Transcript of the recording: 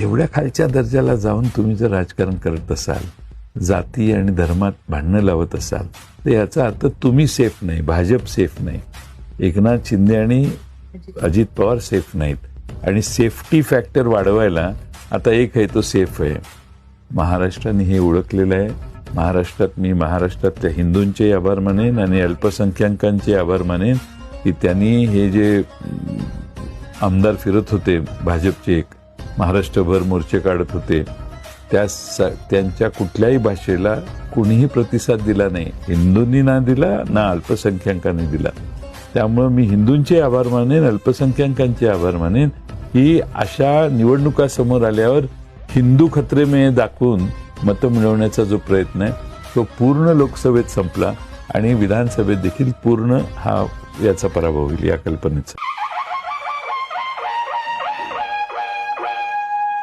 एवढ्या खालच्या दर्जाला जाऊन तुम्ही जर राजकारण करत असाल, जाती आणि धर्मात भांडणं लावत असाल, तर याचा अर्थ तुम्ही सेफ नाही, भाजप सेफ नाही, एकनाथ शिंदे आणि अजित पवार सेफ नाहीत. आणि सेफ्टी फॅक्टर वाढवायला आता एक आहे तो सेफ आहे. महाराष्ट्राने हे ओळखलेलं आहे. मी महाराष्ट्रातल्या हिंदूंचे आभार मानेन आणि अल्पसंख्याकांचे आभार मानेन की त्यांनी हे जे आमदार फिरत होते भाजपचे, एक महाराष्ट्रभर मोर्चे काढत होते, त्यांच्या कुठल्याही भाषेला कुणीही प्रतिसाद दिला नाही. हिंदूंनी ना दिला ना अल्पसंख्याकांनी दिला. त्यामुळे मी हिंदूंचे आभार मानेन, अल्पसंख्याकांचे आभार मानेन की अशा निवडणुका समोर आल्यावर हिंदू खतरे में दाखवून मतं मिळवण्याचा जो प्रयत्न आहे तो पूर्ण लोकसभेत संपला आणि विधानसभेत देखील पूर्ण याचा पराभव होईल या कल्पनेचा.